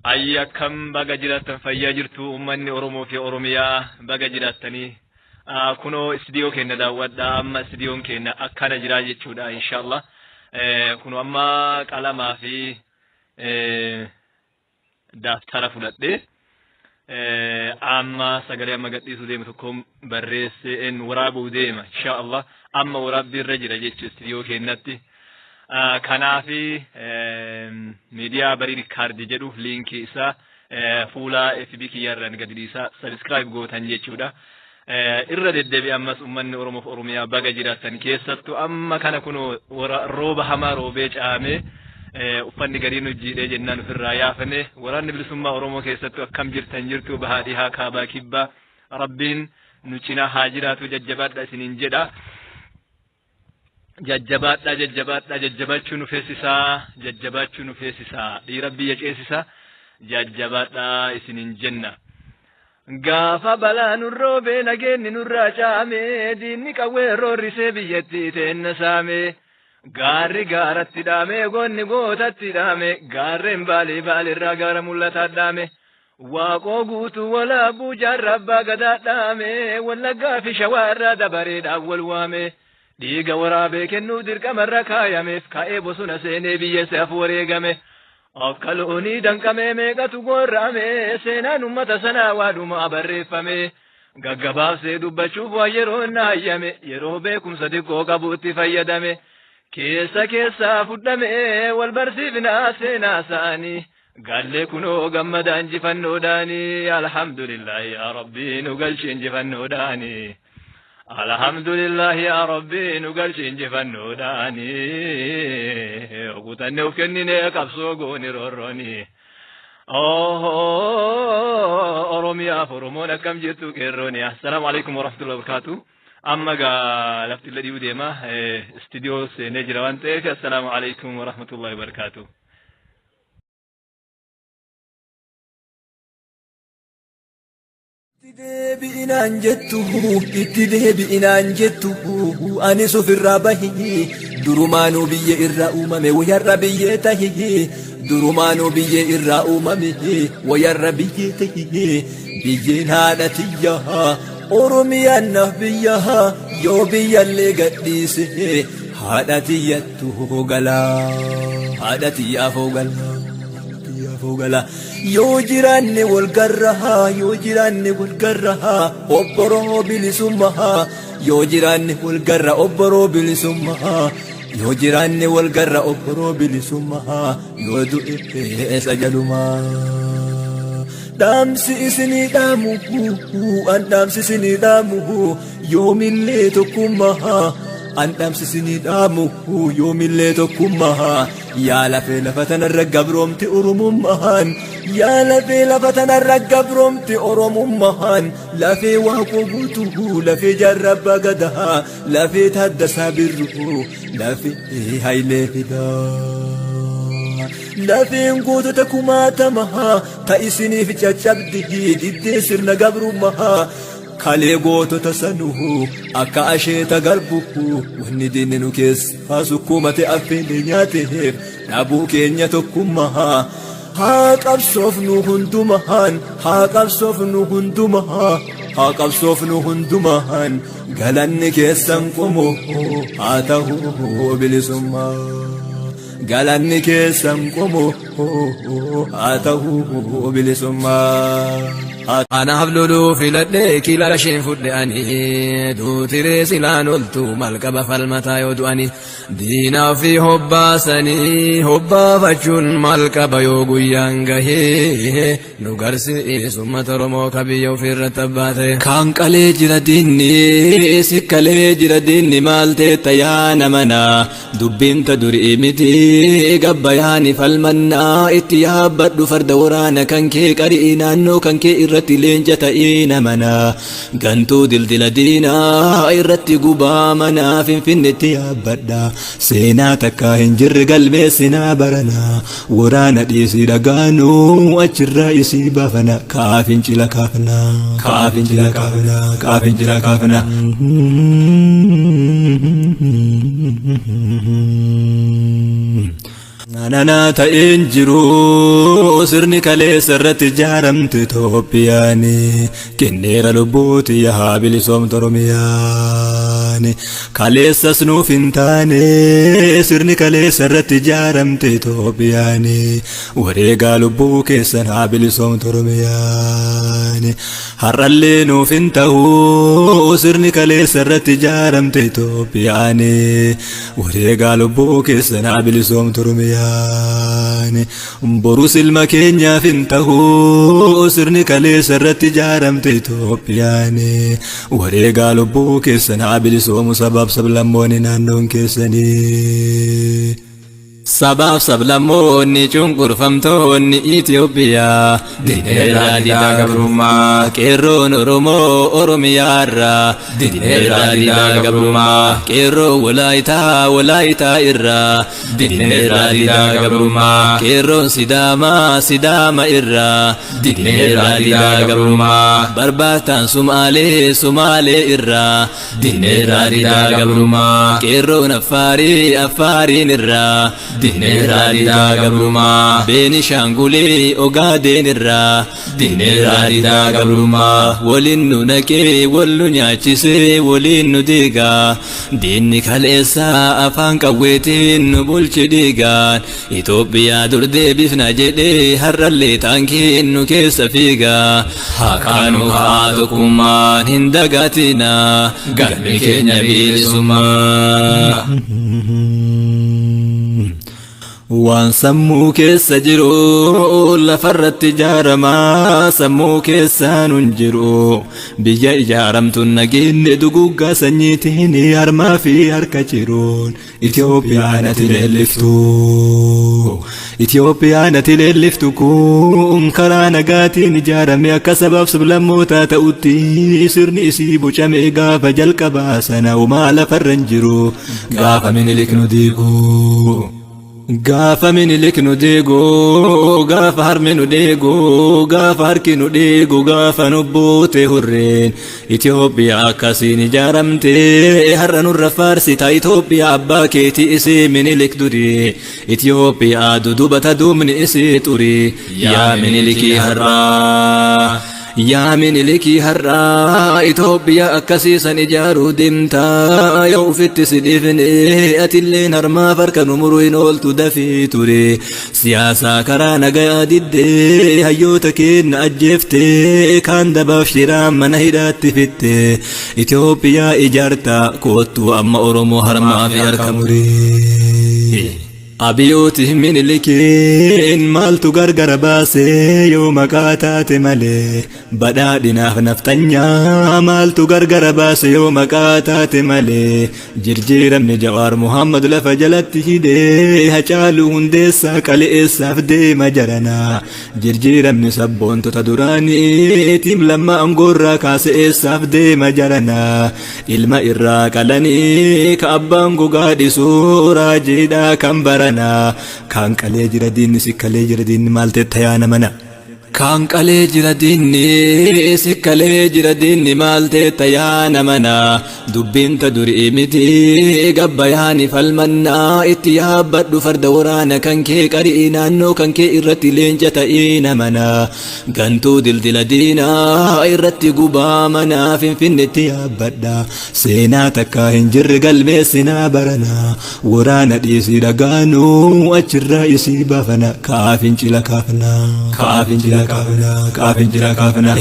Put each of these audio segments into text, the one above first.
أيكم بقى جراتن فياجرتو أمني أرومو في أوروميا بقى جراتني كنو استديو كنا داودا أما استديو كنا أكنا جراجي تشودا إن شاء الله كنو أما كلام في دفتر فلاتي أما سجل أما قد يسودي متكم بريس إن ورابو ديما إن شاء الله أما وراب الرجل جيت استديو كناتي كنا في ميديا بريد كارد جدو لينك إسا فولا FB كيارن قد إسا سبسكرايب جو تنجي تشودا إرد الدبي أمس أمن أورومو في أوروميا بقى جراتن كيستو أما كان كنو روبا هما روبيج آمي uffanni gariin hojjiidhee jennaan ofirraa yaafane waraanni bilisummaa Oromoo keessattuu akkam jirtan jirtu bahaadhihaa kaabaa kibbaa rabbiin nu cinaa haa jiraatu jajjabaadha isiniin jedha jajjabaachuu nu feesisaa dhiira biyya ceesisaa jajjabaadha isiniin jenna gaafa balaa nurroobee nageenni nurraa caamee diinni qawwee roorrisee biyyattii teenna saamee Garri garatti dame gonni gootatti dame garren bali irraa gara mul'ata dame waaqoo guutuu wala bujarrabba gada dame wallaggaa fi shawarra dabareedha wal waame dhiiga waraabee kennuu dirqamarra kaayameef ka'ee bosona seenee biyyeessaaf wareegame of kaloonii danqamee meeqatu gorrame seenaan ummata sanaa waaduma barreeffame gaggabaabsee dubbachuuf waa yeroo naayyame yeroo beekumsa xiqqoo qabuutti fayyadame keessa fudhame wal barsiifnaa seenaa isaanii gallee kunoo gammadaa injifannoodhaani alhamdulillahi yaa rabbii nu galchi injifannoodhaani alhamdulillahi yaa rabbii nu galchi injifannoodhaani okutanne of kennine qabsoo gooni roorrooni oromiyaaf oromoon akkam jirtu qeerrooni assalaamu alaikum warahmatullahi wabarakatuh أما قال لفت الذي وديما استديو نجرا وانتك السلام عليكم ورحمة الله وبركاته اتدي بإنان أنس في الرابه درمانو بي الرأومم وير بيته درمانو بي الرأومم وير بيته بيجين هادتيها Oromiyaan biyyaha yoo biyyallee gadhiise haadhatiyattu gala yoo jiraanne wal garraha obboroo bilisummaa yoo jiraanne wal garra obboroo bilisummaa yoo jiraanne wal garra obboroo bilisummaa yoo du'e sajalumaa Damsi isini damu an damsi isini damu yoomillee tokkummaa an damsi isini damu yoomillee tokkummaa yaa lafee lafa tanarra gabroomti oromummaan yaa lafee lafa tanarra gabroomti oromummaan lafee waaqoo guutuu lafee jaarrabbaa gadaa lafee taaddasaa birruu lafee hayilee fidaa lafeen gootota kumaatamaha ta isiniif caccabdi diddee sirna gabrummaha kalee gootota sanuhu akka asheeta garbuhu wanni diinni nu keessa sukkumate affeelee nyaateef dhabuu keenya tokkummaha haa qabsoofnu hundumahan galanni keessan qomoo haa ta'uu bilisummaa galanni keessan qomoo haa ta'uu bilisummaa Anaaf loluu filadhee kiila lasheen fudhanii duutiree silaan oltu malqaba falmataa yoo du'anii diinaa fi hobbaasanii hobbaafachuun malqaba yoo guyyaan gahee nu garsiisu uummata Oromoo kabiyya ofirratti abbaate kaan qalee jira diinni sikkalee jira diinni maal teetta yaa namana dubbinta durii miti gabbayaani falmannaa itti yaabbadhu farda waraana kan kee qarii naannoo kan kee irratti leenja ta'ina mana gantuu dildila diinaa irratti gubaa mana finfinnetti yaabbadha seenaa takka hin jirre galmeessinaa barana waraana dhiisii dhagaanuu achirraa isii baafana kaafin cila kaafna Anana ta'een jiru sirni kaleessa irratti ijaaramte Itoophiyaani kenneera lubbuuti yaa bilisoomtu Oromiyaani kaleessas nuuf hin taane sirni kaleessa irratti ijaaramte Itoophiyaani wareegaa lubbuu keessan haa bilisoomtu Oromiyaani har'allee nuuf hin ta'u sirni kaleessa irratti ijaaramte Itoophiyaani wareegaa lubbuu keessan haa bilisoomtu Oromiyaani boru silma keenyaaf hin ta'u sirni kaleessa irratti ijaaramte Itoophiyaani wareegaa lubbuu keessan haa bilisoomu sabaaf sablammoonni naannoon keessanii sabaaf sablammoonni cunqurfamtoonni Itoophiyaa dineeraa didaa gabrummaa qeerroon Oromoo Oromiyaarraa dineeraa didaa gabrummaa qeerroo walaayitaa irraa dineeraa didaa gabrummaa qeerroon Sidaama irraa dineeraa didaa gabrummaa barbaataan Sumaalee irraa dineeraa didaa gabrummaa qeerroon Affaariin irraa dineeraa didaa gabrummaa Beenishaangulii Ogaaden irraa dineeraa didaa gabrummaa waliin nu naqee wal nu nyaachisee waliin nu diigaa diinni kaleessaa afaan qawweetiin nu bulchi diigaan Itoophiyaa dur deebifna jedhee har'allee taankiin nu keessa fiigaa haqaanu haa tokkummaan hin dagaatina galmi keenya bilisummaa waan sammuu keessa jiru lafarratti ijaaramaa sammuu keessaan hin jiru biyya ijaaramtuun nageenye duguggaa sanyiitiin harmaa fi harka jiruun Itoophiyaan ati leelliftu kun karaa nagaatiin ijaarame akka sabaaf sablammootaa ta'utti sirni isii bocame gaafa jalqabaa sana umaa lafarra hin jiru gaafa Minilik nu diigu gaafa Minilik nu deegu gaafa harmi nu deegu gaafa harki nu deegu gaafa nu buute hurreen Itoophiyaa akkasiin ijaaramte har'a nurra faarsita Itoophiyaa abbaa keetii isii Minilik duri Itoophiyaa dudubata duubni isii xuri yaa Minilikii har'aa yaa Minilikii har'aa Itoophiyaa akkasiisan ijaaruu deemtaa yoo ufitti si dhiifne atilleen harmaaf harka nu muruu hin ooltu dafii ture siyaasaa karaa nagayaa diddee hayyoota keenya ajjeeftee kaan dabaaf shiraan mana hidhaatti fitte Itoophiyaa ijaartaa koottuu amma Oromoo harmaa fi harka murii Abiyooti Minilikiin maaltu gargara baasee yoo maqaa taate malee badhaadhinaaf naftanyaa maaltu gargara baase yoo maqaa taate malee jirjiiramni Jawaar Muhammad lafa jalatti hidhee Hacaaluu Hundeessaa qale'eessaaf deema jaranaa jirjiiramni sabboontota duraanii tiim lamma angoorraa kaase'eessaaf deema jaranaa ilma irraa qalanii ka abbaan gogaa dhisuu raajiidhaa kan bara kan qalee jira diinni sikkalee jira diinni maal teetta yaa namana kan qalee jira diinni sikkalee jira diinni maal teetta yaa namana dubbiinta durii miti gabbayaani falmannaa itti yaabbadhu farda waraana kan kee qarii naannoo kan kee irratti leenca ta'ii namana gantuu dildila diinaa irratti gubaa manaa finfinnetti yaabbadha seenaa takka hin jirre galmeessinaa barana waraana dhiisii dhagaanuu achirraa isii baafana kaafin cila kaafna kaafin jira kaafna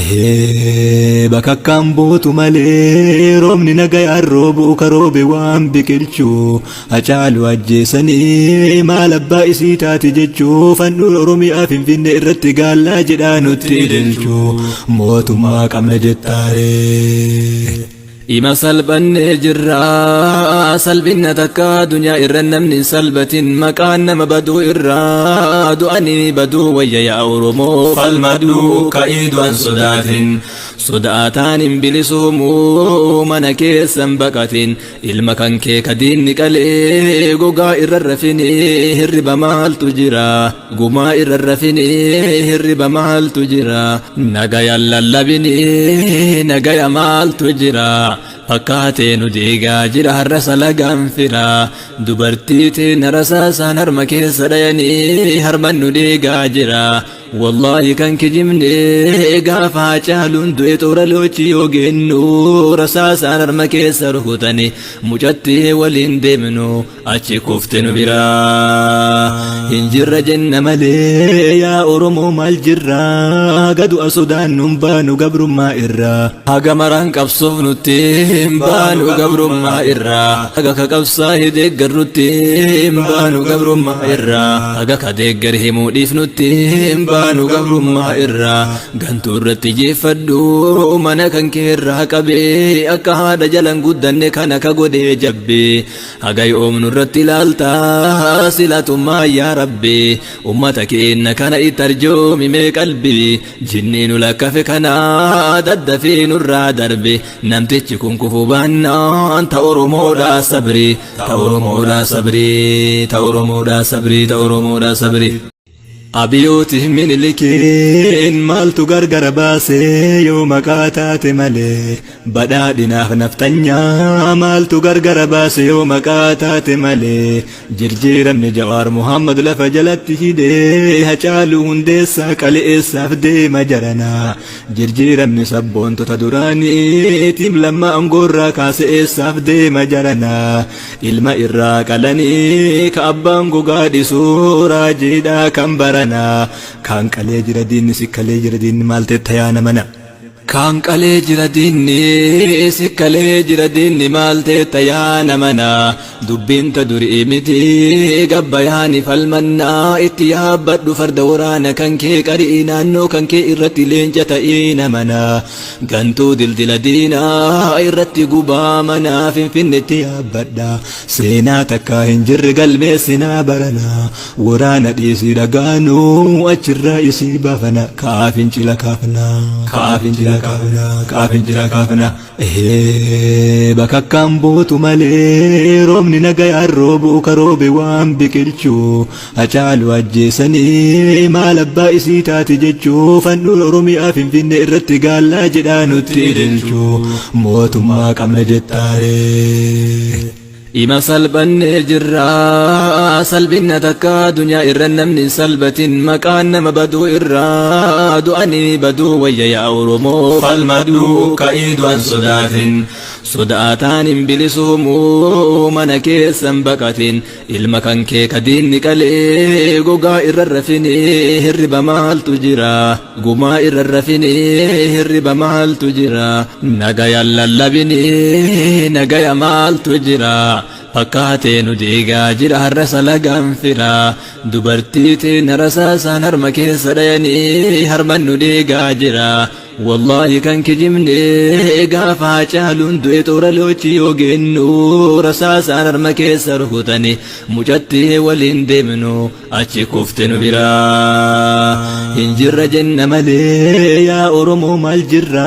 bakakkaan bootu malee roobni nagayaan roobuu karoobe waan biqilchuu Hacaaluu ajjeesanii maal abbaa isii taati jechuu fannuun Oromiyaa Finfinnee irratti gaallaa jedhaa nutti ililchuu mootummaa qabna jettaaree ima salphannee jirra salphinna takka dunyaa irra namni salbatin maqaan nama baduu irra du'anii baduu wayya yaa Oromoo falmaduu ka'ii du'an sodaatin sodaataan hin bilisuumuu mana keessan baqatin ilma kan kee kadiinni qalee gogaa irra rafini hirriba maaltu jira gumaa irra rafini hirriba maaltu jira nagayaan lallabini nagaya maaltu jira fakkaatee nu deegaa jira har'a salagaan firaa dubartiitiin rasaasaan harma keessa dhayanii harman nu deegaa jira wallahi kan kijimne gaafa caaluun du'e toora loochi yoo geennu rasaasaan harma keessa rukutani mucatti waliin deemnu achi kufte nu biraa hin jirra jenna malee yaa Oromoo maal jirra gadu asodaan nun baanu gabrummaa irraa haga maraan qabsoof nutti hin baanu gabrummaa irraa haga ka qabsaa deeggarrutti hin baanu gabrummaa irraa haga ka deeggar himuu dhiifnutti hin baanu gabrummaa irraa gantuu irratti jeeffadhu mana kan kee irraa qabee akka haadha jalan guddanne kana ka godhee jabbee haga yoomnu irratti ilaaltaa silatummaa yaa rabbi ummata keenna kana itti arjoomime qalbii jinniinu lakkafe kana daddafee nurraa darbe namtichi kun kufuu baannaan ta Oromoodhaa sabri ta Oromoodhaa sabri ta Oromoodhaa sabri ta Oromoodhaa sabri Abiyooti minilikiin maaltu gargar baasee yoo maqaa taate malee badhaadhinaaf naftanyaa maaltu gargar baasee yoo maqaa taate malee jirjiiramni Jawaar Muhammad lafa jalatti hidhee Hacaaluu Hundeessaa qaleessaaf deema jaranaa jirjiiramni sabboontota duraanii tiim lamma angoorraa kaaseessaaf deema jaranaa ilma irraa qalanii ka abbaan gogaa dhisuu raajiidhaa kan bara kan qalee jira diinni si qalee jira diinni maal teetta yaa namana kan qalee jira diinni si qalee jira diinni maal teetta yaa namana dubbinta durii miti gabbayaani falmannaa itti yaabbadhu farda waraana kan kee qarii naannoo kan kee irratti leenca ta'ii namana gantuu dildila diinaa irratti gubaa manaa finfinnetti yaabbadha seenaa takkaa hin jirre galmeessinaa barana waraana dhiisii dhagaanuu achirraa isii baafana kaafin cila kaafna kaafin cila kaafna kaafin cila kaafna bakakkaan bootu malee roobni nagayaan roobuu ka roobe waan biqilchuu Hacaaluu ajjeesanii maal abbaa isii taati jechuu fannuun Oromiyaa Finfinnee irratti gaallaa jedhaa nutti ililchuu mootummaa qabna jettaare ima salphannee jirra salphina takka dunyaa irra namni salphatin maqaan nama baduu irra du'anii baduu wayya yaa Oromoo falmadhu ka'ii du'an sodaatin sodaataan hin bilisuumuu mana keessan baqatin ilma kan kee ka diinni qalee gogaa irra rafinee hirriba maaltu jira gumaa irra rafinee hirriba maaltu jira nagayaan lallabinee nagaya maaltu jira fakkaatee nu deegaa jira har'a salagaan firaa dubartiitiin rasaasaan harma keessa dhayanii harman nu deegaa jira wallahi kan kijimne gaafa caaluun du'e toora loochi yoo geennu rasaasaan harma keessa rukutani mucatti waliin deemnu achi kufte nu biraa hin jirra jenna malee yaa Oromoo maal jirra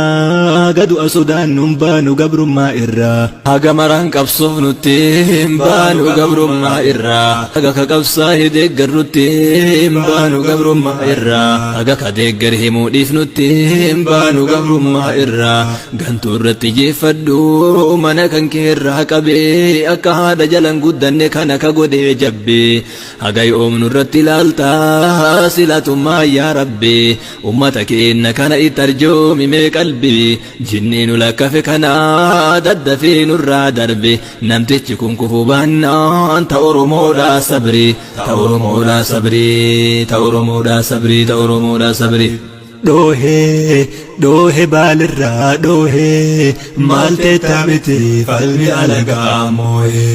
gadu asodaan nun baanu gabrummaa irraa haga maraan qabsoof nutti hin baanu gabrummaa irraa haga ka qabsaa deeggarrutti hin baanu gabrummaa irraa haga ka deeggar himuu dhiifnutti hin baanu gabrummaa irraa gantuu irratti jeeffadhu mana kan kee irraa qabee akka haadha jalan guddanne kana ka godhee jabbee haga yoomnu irratti ilaaltaa silatummaa yaa rabbi ummata keenna kana itti arjoomime qalbii jinniinu lakkafe kana daddafee nurraa darbe namtichi kun kufuu baannaan ta Oromoodhaa sabri ta Oromoodhaa sabri ta Oromoodhaa sabri ta Oromoodhaa sabri doohe baalirraa doohe maal teettaa miti falmi alagaa moohe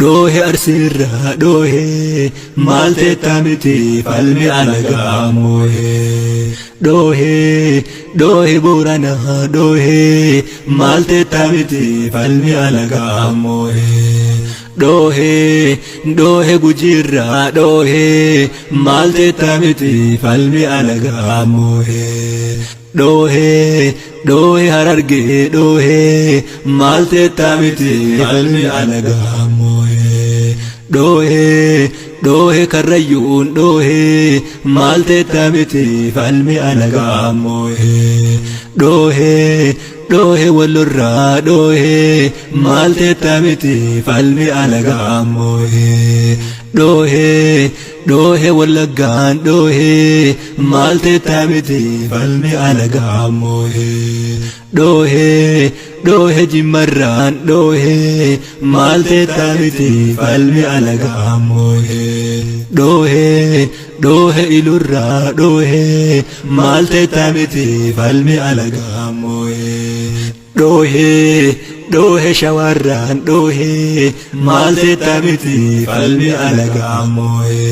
doohe arsiirraa doohe maal teettaa miti falmi alagaa moohe doohe booranaa doohe maal teettaa miti falmi alagaa moohe doohe gujiirraa doohe maal teettaa miti falmi alagaa moohe doohe harargee doohe maal teettaa miti falmi alagaa moohe dhoohe karrayyuun dhoohe maal teetta miti falmi alagaa moohe dhoohe wallorraa dhoohe maal teetta miti falmi alagaa moohe dhoohe wallaggaan dhoohe maal teetta miti falmi alagaa moohe dhoohe jimmarraan dhoohe maal teetta miti falmi alagaa moohe dhoohe ilurraa dhoohe maal teetta miti falmi alagaa moohe dhoohe shawarraan dhoohe maal teetta miti falmi alagaa moohe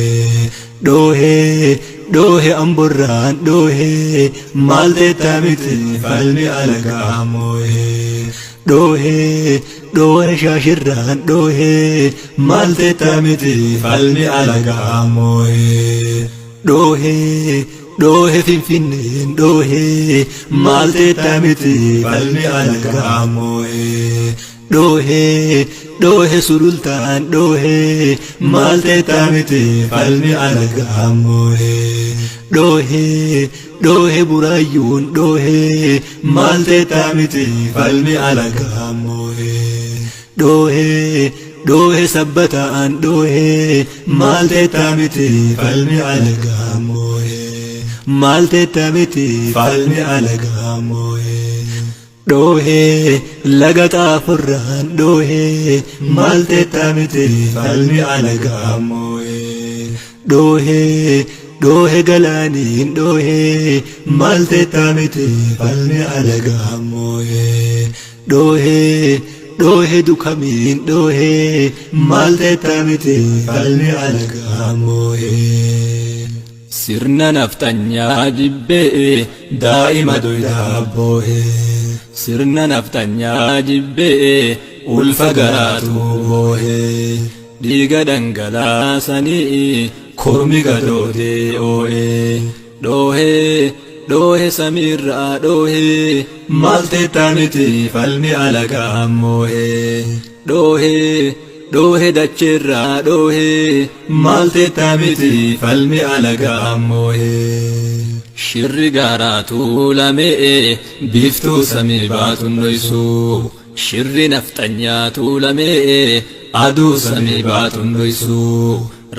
dhoohe amborraan dhoohe maal teetta miti falmi alagaa moohe dhoohe shaashirraan dhoohe maal teetta miti falmi alagaa moohe dhoohe finfinneen dhoohe maal teetta miti falmi alagaa moohe dhoohe sulultaan dhoohe maal teetta miti falmi alagaa moohe dhoohe buraayyuun dhoohe maal teetta miti falmi alagaa moohe dhoohe sabbataan dhoohe maal teetta miti falmi alagaa moohe maal teetta miti falmi alagaa moohe dhoohe laga xaafurraan dhoohe maal teetta miti falmi alagaa moohe dhoohe galaaniin dhoohe maal teetta miti falmi alagaa moohe dhoohe dukamiin dhoohe maal teetta miti falmi alagaa moohe sirna naftanyaa jibbee daa'ima doydaa boohe sirna naftanyaa jibbee ulfa garaatu boohe dhiiga dhangalaasanii kormi gadootee oo'e dhoohe samiirraa dhoohe maal teetta miti falmi alagaa moohe dhoohe dacheerraa dhoohe maal teetta miti falmi alagaa moohe shirri gaaraatu lamee biiftuu samii baatun dhoysu shirri naftanyaatu lamee aduu samii baatun dhoysu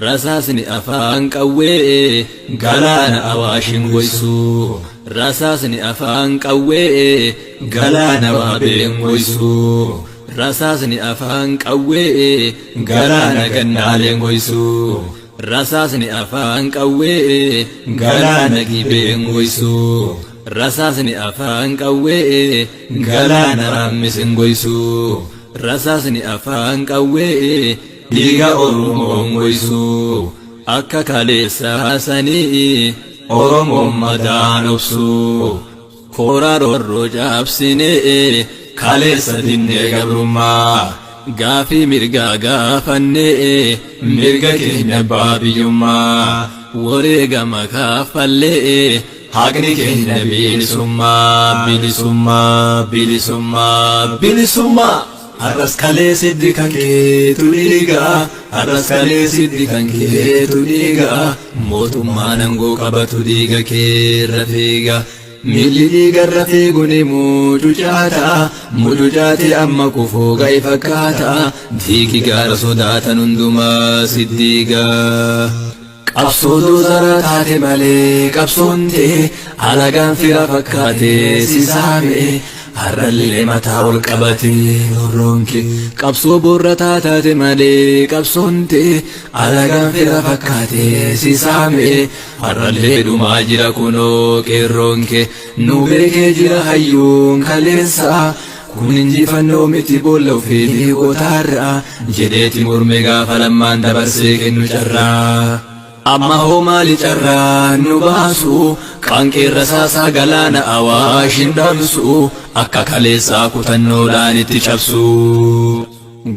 rasaasni afaan qawwee galaana awaashin goysu rasaasni afaan qawwee galaana waabeen goysu rasaasni afaan qawwee galaana gannaaleen goysu rasaasni afaan qawwee galaana gibeen goysu rasaasni afaan qawwee galaana raammisin goysu rasaasni afaan qawwee dhiiga oromoon goysu akka kaleessaa sanii oromoon madaan obsu koora roorroo caabsinee kaleessa dinnee gabrummaa gaafii mirgaa gaafannee mirga keenya baabiyyummaa wareegama kaffallee haqni keenya bilisummaa arras kalee siddi kan keetu dhiiga arras kalee siddi kan keetu dhiiga mootummaan aangoo qabatu dhiiga keerra fiiga milli dhiigarra fiiguni mucucaate amma kufuu ga'e fakkaata dhiigi gaara sodaatan hundumaa siddiiga qabsoo doozara taate malee qabsoonte alagaan fira fakkaate si saame harrallee mataa ol qabate horroonke qabsoo boorra taate malee qabsoonte alagaan fira fakkaate si saame harrallee dhumaa jira kunoo qeerroonke nu beekee jira hayyuun kaleessa kun injifannoo miti boolla ofii gootaarra jedheeti morme gaafa lammaan dabarsee kennu carraa amma hoo maali carraa nu baasu qaanqeerra saasaa galaana awaashin dhabsu akka kaleessaa kutannoodhaan itti cabsu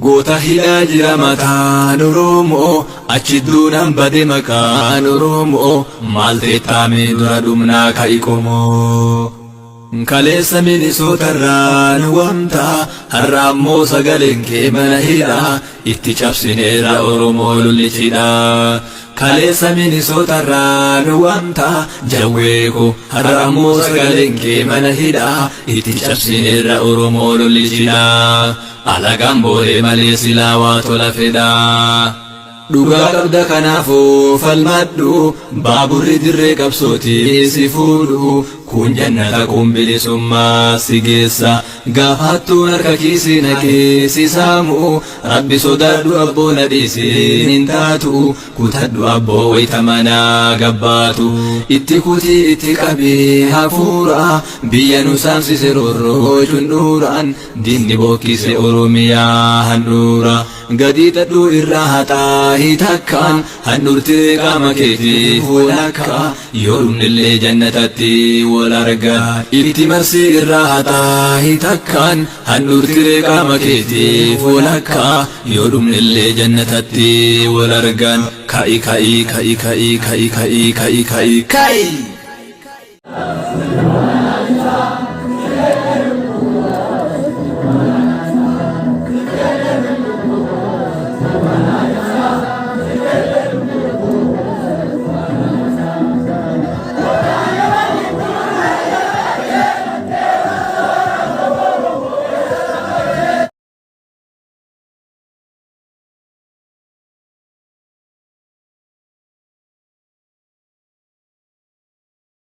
goota hidhaa jira mataan oromoo achi duunaan bade maqaan oromoo maal teettaame dura dhumnaa ka'i qomoo kaleessa Minisootarraan wamta har'a ammoo sagaleen kee mana hidhaa itti cabsineerra Oromoo lollichidha. kaleessa Minisootarraan wamta jawweeko har'a ammoo sagaleen kee mana hidhaa itti cabsineerra Oromoo lollichidha. alagaan booree malee silaa waa tola fedha. dhugaa qabda kanaafuu falmadhu baaburri dirree qabsootii si fuudhu kun jannata kun bilisummaa si geessa gaafattuun harka kiisii naqee si saamu rabbi sodaadhu abboo na dhiisiin hin taatu kutadhu abboo wayita manaa gabbaatu itti kutii itti qabee hafuura biyya nu saamsise roorroo cundhuuraan diinni bookkise Oromiyaa handhuura gadii tadhuu irraa haxaa hitakkaan handhurtee qaama keetiif walakka yoo dhumnillee jannatatti wal argan itti marsii irraa haxaa hitakkaan handhurtee qaama keetiif walakka yoo dhumnillee jannatatti wal argan ka'i ka'i ka'i ka'i ka'i ka'i ka'i ka'i ka'i